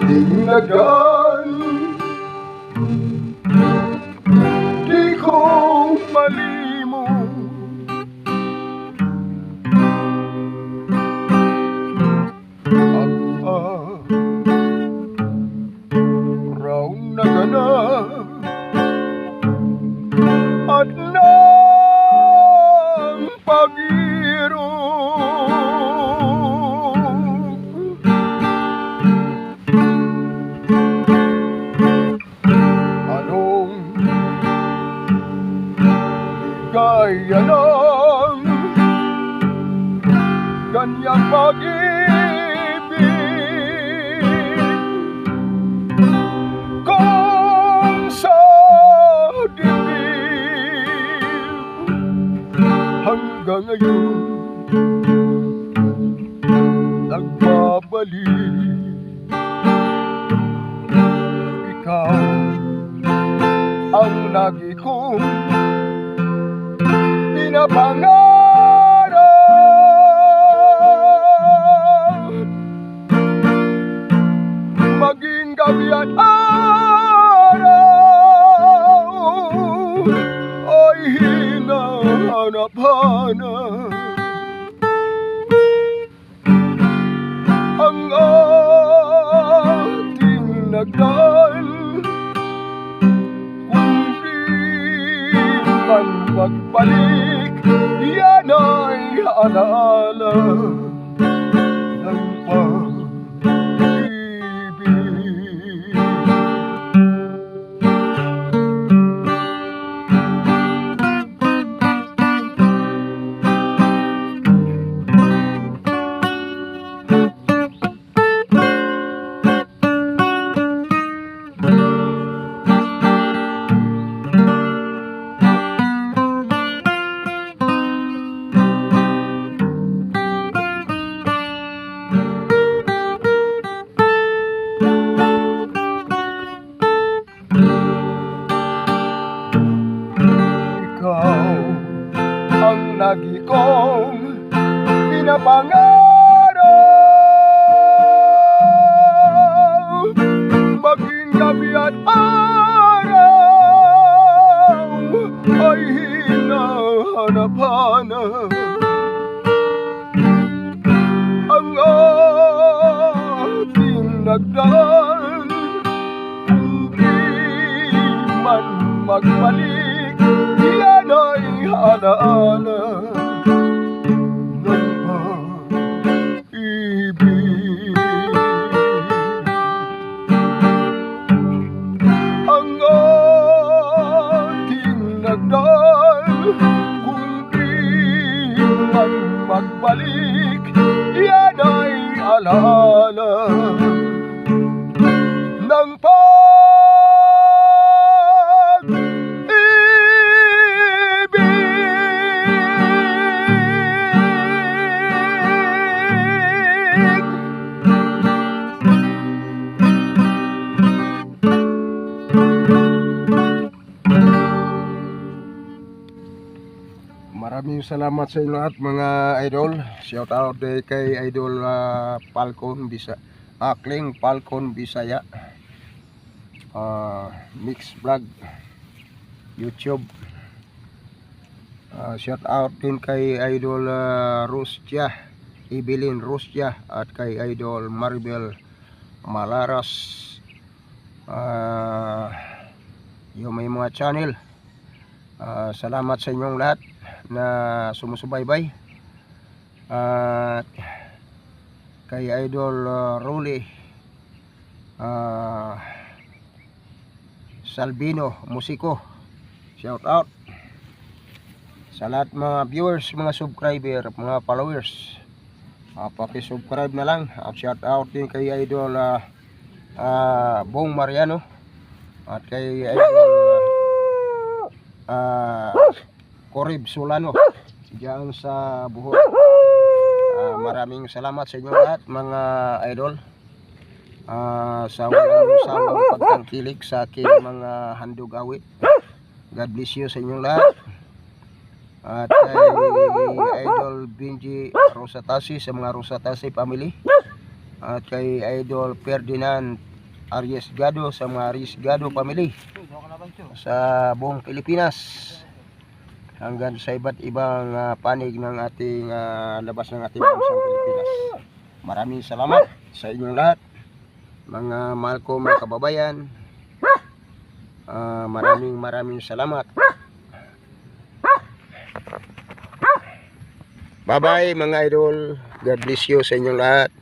Tingnagan, di ko malimot ang araw na ganap at ng pag-irog. Anong ligaya ng ganyang pag-ibig kung sa dibdib hanggang ngayon nagbabalik. Ikaw ang lagi kong pinapangarap, maging gabi at araw ay hinahanap-hanap ang ating nagdaan. Kung di man magbalik, yan ay alaala ng pag-ibig. Ikaw ang lagi kong pinapangarap, maging gabi at araw ay hinahanap-hanap ang ating nagdaan. Kung di man magbalik, yan ay alaala ng pag-ibig. Ang ating nagdaan, kung di man magbalik, yan ay alaala ng Maraming salamat sa inyo lahat mga idol. Shout out kay Idol Falcon Akling Falcon Bisaya, Mix Vlog YouTube. Shout out din kay Idol Rustia, Evelyn Rustia, at kay Idol Maribel Malaras. Yung may mga channel. Salamat sa inyong lahat na sumusubaybay. At kay Idol Rolly Salvino Musiko, shout out sa lahat mga viewers, mga subscriber, mga followers. Paki-subscribe na lang. At shout out din kay Idol Bong Mariano at kay Idol Corib Solano diyan sa Buhol. Maraming salamat sa inyo lahat mga idol, sa walang sawang pagtangkilik sa aking mga handog awit. God bless you sa inyong lahat. At kay Idol Benji Rosatasi sa mga Rosatasi family. At kay Idol Ferdinand Aries Gado sa mga Aries Gado family sa buong Pilipinas, hanggang sa iba't ibang panig ng ating labas ng ating bansang Pilipinas. Maraming salamat sa inyong lahat, mga mahal ko mga kababayan. Maraming salamat. Bye bye mga idol. God bless you sa inyong lahat.